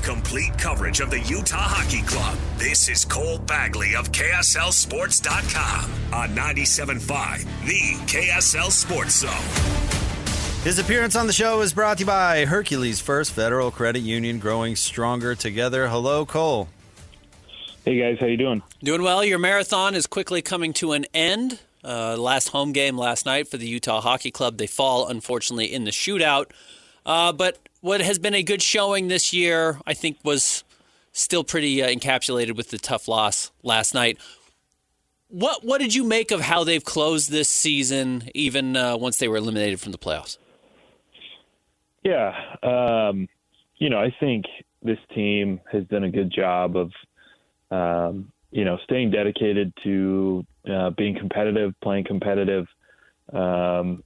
complete coverage of the Utah Hockey Club. This is Cole Bagley of KSLSports.com on 97.5, the KSL Sports Zone. His appearance on the show is brought to you by Hercules First Federal Credit Union, growing stronger together. Hello, Cole. Hey, guys. How you doing? Doing well. Your marathon is quickly coming to an end. Last home game last night for the Utah Hockey Club. They fall, unfortunately, in the shootout. But what has been a good showing this year, I think, was still pretty encapsulated with the tough loss last night. What did you make of how they've closed this season, even once they were eliminated from the playoffs? Yeah. I think this team has done a good job of, staying dedicated to being competitive, playing competitive, and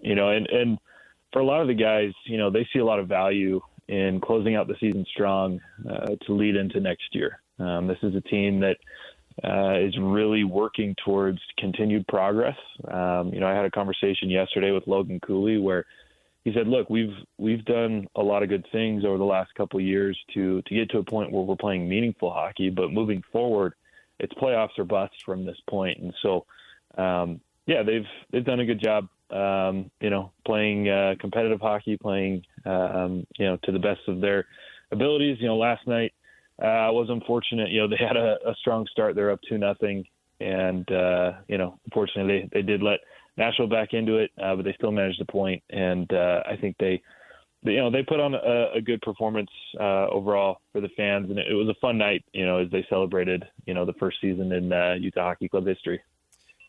for a lot of the guys, they see a lot of value in closing out the season strong to lead into next year. This is a team that is really working towards continued progress. I had a conversation yesterday with Logan Cooley where he said, look, we've done a lot of good things over the last couple of years to get to a point where we're playing meaningful hockey, but moving forward, it's playoffs or bust from this point. And so, they've done a good job, playing competitive hockey, playing, to the best of their abilities. Last night was unfortunate. They had a strong start. They're up 2-0. And, unfortunately they did let Nashville back into it, but they still managed the point. And I think they put on a good performance overall for the fans. And it was a fun night, as they celebrated, the first season in Utah Hockey Club history.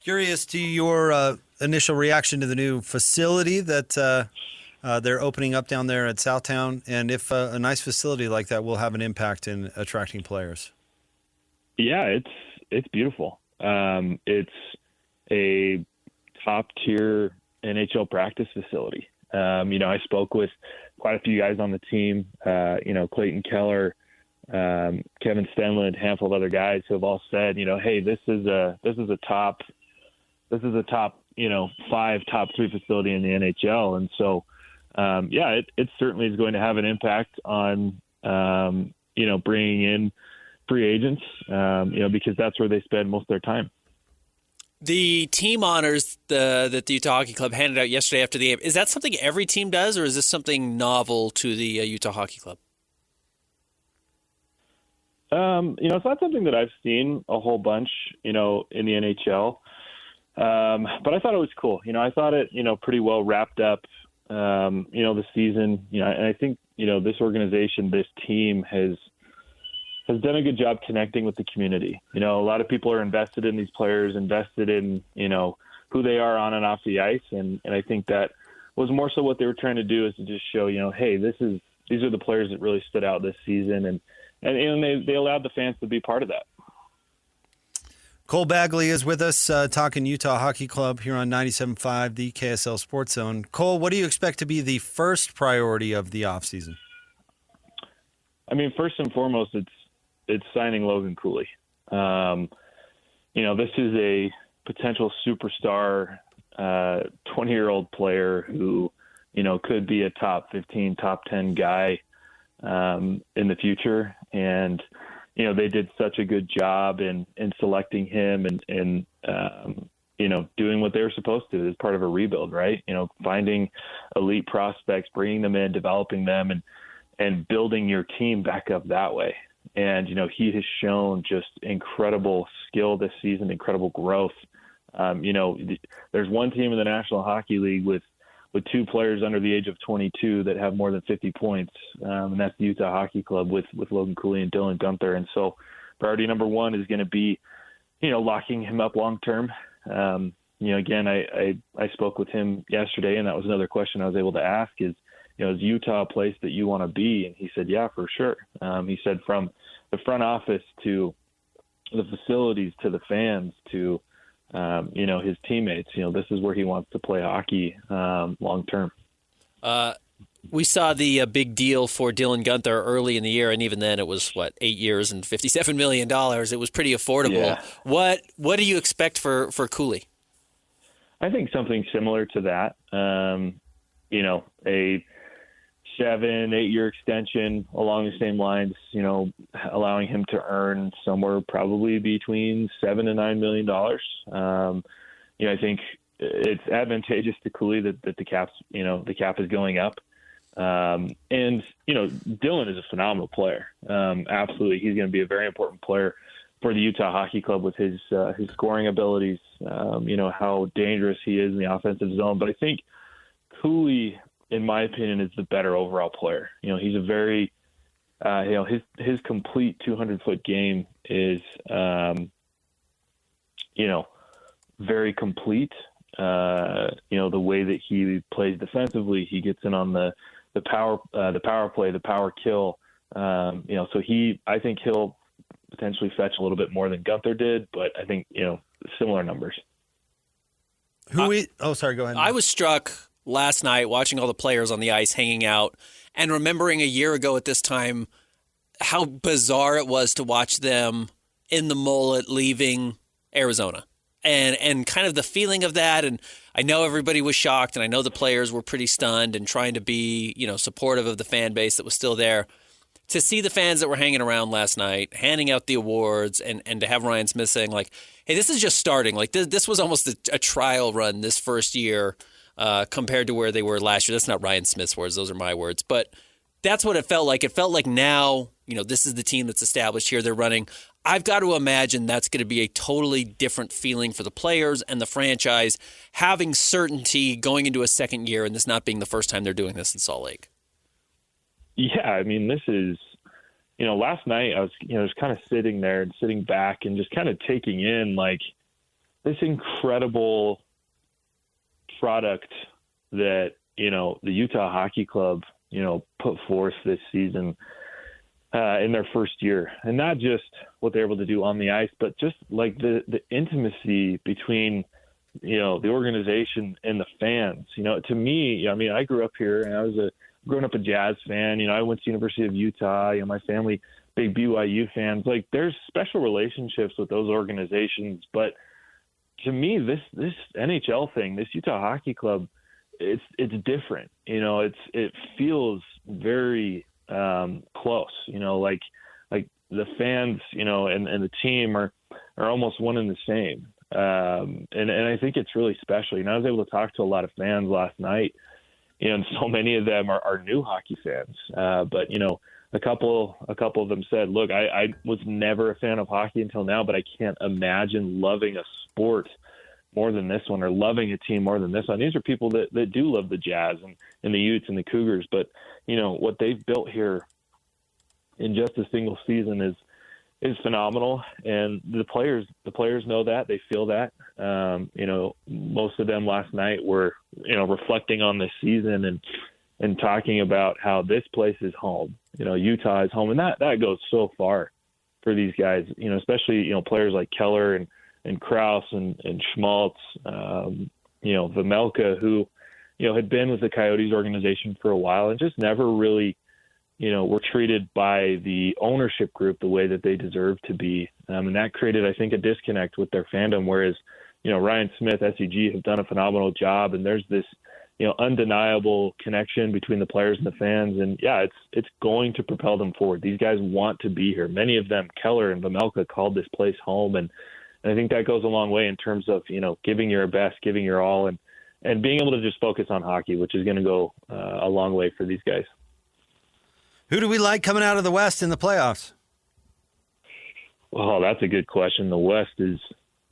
Curious to your initial reaction to the new facility that they're opening up down there at Southtown, and if a nice facility like that will have an impact in attracting players. Yeah, it's beautiful. It's a top-tier NHL practice facility. I spoke with quite a few guys on the team, Clayton Keller, Kevin Stenlund, a handful of other guys who have all said, hey, this is a top 5, top 3 facility in the NHL. And so, it certainly is going to have an impact on, bringing in free agents, because that's where they spend most of their time. The team honors that the Utah Hockey Club handed out yesterday after the game, is that something every team does, or is this something novel to the Utah Hockey Club? It's not something that I've seen a whole bunch, in the NHL. But I thought it was cool. I thought it, pretty well wrapped up, the season, and I think, this organization, this team has done a good job connecting with the community. A lot of people are invested in these players, invested in, who they are on and off the ice. And I think that was more so what they were trying to do, is to just show, hey, these are the players that really stood out this season. And they allowed the fans to be part of that. Cole Bagley is with us, talking Utah Hockey Club here on 97.5, the KSL Sports Zone. Cole, what do you expect to be the first priority of the offseason? I mean, first and foremost, it's signing Logan Cooley. This is a potential superstar, 20-year-old player who, could be a top 15, top 10 guy in the future. And they did such a good job in selecting him and doing what they were supposed to as part of a rebuild, right? Finding elite prospects, bringing them in, developing them, and building your team back up that way. And, he has shown just incredible skill this season, incredible growth. There's one team in the National Hockey League with 2 players under the age of 22 that have more than 50 points, and that's the Utah Hockey Club with Logan Cooley and Dylan Guenther. And so priority number 1 is going to be, locking him up long term. Again, I spoke with him yesterday, and that was another question I was able to ask is Utah a place that you want to be? And he said, yeah, for sure. He said from the front office to the facilities to the fans to his teammates, this is where he wants to play hockey long term. We saw the big deal for Dylan Guenther early in the year, and even then it was, 8 years and $57 million. It was pretty affordable. Yeah. What do you expect for Cooley? I think something similar to that. A 7, 8-year extension along the same lines, allowing him to earn somewhere probably between $7 and $9 million. I think it's advantageous to Cooley that the cap is going up. And Dylan is a phenomenal player. Absolutely. He's going to be a very important player for the Utah Hockey Club with his scoring abilities, how dangerous he is in the offensive zone. But I think Cooley, in my opinion, is the better overall player. He's a very, his complete 200-foot game is, very complete. The way that he plays defensively, he gets in on the power play, the power kill. So I think he'll potentially fetch a little bit more than Gunther did, but I think, similar numbers. Sorry, go ahead. I was struck last night watching all the players on the ice hanging out and remembering a year ago at this time how bizarre it was to watch them in the mullet leaving Arizona. And kind of the feeling of that, and I know everybody was shocked, and I know the players were pretty stunned and trying to be, supportive of the fan base that was still there. To see the fans that were hanging around last night, handing out the awards, and to have Ryan Smith saying, like, hey, this is just starting. Like, this was almost a trial run this first year compared to where they were last year. That's not Ryan Smith's words. Those are my words. But that's what it felt like. It felt like now, this is the team that's established here. They're running. I've got to imagine that's going to be a totally different feeling for the players and the franchise, having certainty going into a second year and this not being the first time they're doing this in Salt Lake. Yeah, I mean, this is, last night I was, just kind of sitting there and sitting back and just kind of taking in, like, this incredible product that, the Utah Hockey Club, put forth this season in their first year. And not just what they're able to do on the ice, but just like the intimacy between, the organization and the fans. To me, I grew up here and I was growing up a Jazz fan. I went to University of Utah. My family, big BYU fans. Like, there's special relationships with those organizations. But to me, this NHL thing, this Utah Hockey Club, it's different. It feels very close. Like the fans, and the team are almost one and the same. And I think it's really special. I was able to talk to a lot of fans last night, and so many of them are new hockey fans. But a couple of them said, look, I was never a fan of hockey until now, but I can't imagine loving a sport more than this one, or loving a team more than this one. These are people that do love the Jazz and the Utes and the Cougars, but what they've built here in just a single season is phenomenal. And the players know that, they feel that. Most of them last night were, reflecting on this season and talking about how this place is home. Utah is home, and that goes so far for these guys. Especially players like Keller and Krause and Schmaltz, Vemelka, who had been with the Coyotes organization for a while and just never really were treated by the ownership group the way that they deserve to be. And that created, I think, a disconnect with their fandom, whereas, Ryan Smith, SEG have done a phenomenal job, and there's this, undeniable connection between the players and the fans. And yeah, it's going to propel them forward. These guys want to be here. Many of them, Keller and Vemelka, called this place home. And I think that goes a long way in terms of, giving your best, giving your all, and being able to just focus on hockey, which is going to go a long way for these guys. Who do we like coming out of the West in the playoffs? Well, that's a good question. The West is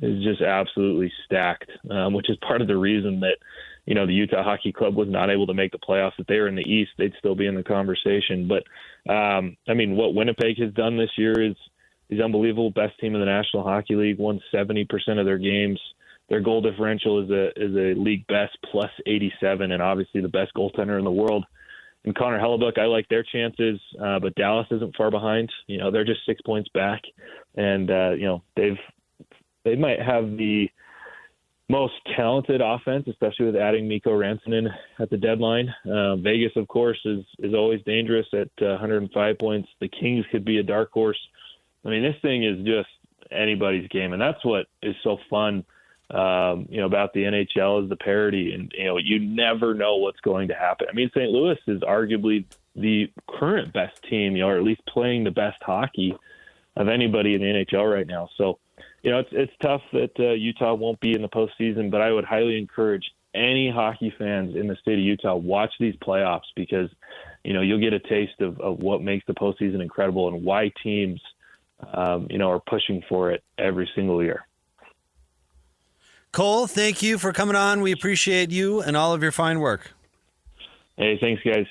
just absolutely stacked, which is part of the reason that, the Utah Hockey Club was not able to make the playoffs. If they were in the East, they'd still be in the conversation. But, what Winnipeg has done this year is unbelievable. Best team in the National Hockey League, won 70% of their games. Their goal differential is a league best plus 87, and obviously the best goaltender in the world. And Connor Hellebuck, I like their chances, but Dallas isn't far behind. They're just 6 points back, and they might have the most talented offense, especially with adding Mikko Rantanen at the deadline. Vegas, of course, is always dangerous at 105 points. The Kings could be a dark horse. I mean, this thing is just anybody's game, and that's what is so fun about the NHL is the parity, and you never know what's going to happen. I mean, St. Louis is arguably the current best team, or at least playing the best hockey of anybody in the NHL right now. So, it's tough that Utah won't be in the postseason, but I would highly encourage any hockey fans in the state of Utah watch these playoffs, because you'll get a taste of what makes the postseason incredible and why teams are pushing for it every single year. Cole, thank you for coming on. We appreciate you and all of your fine work. Hey, thanks, guys.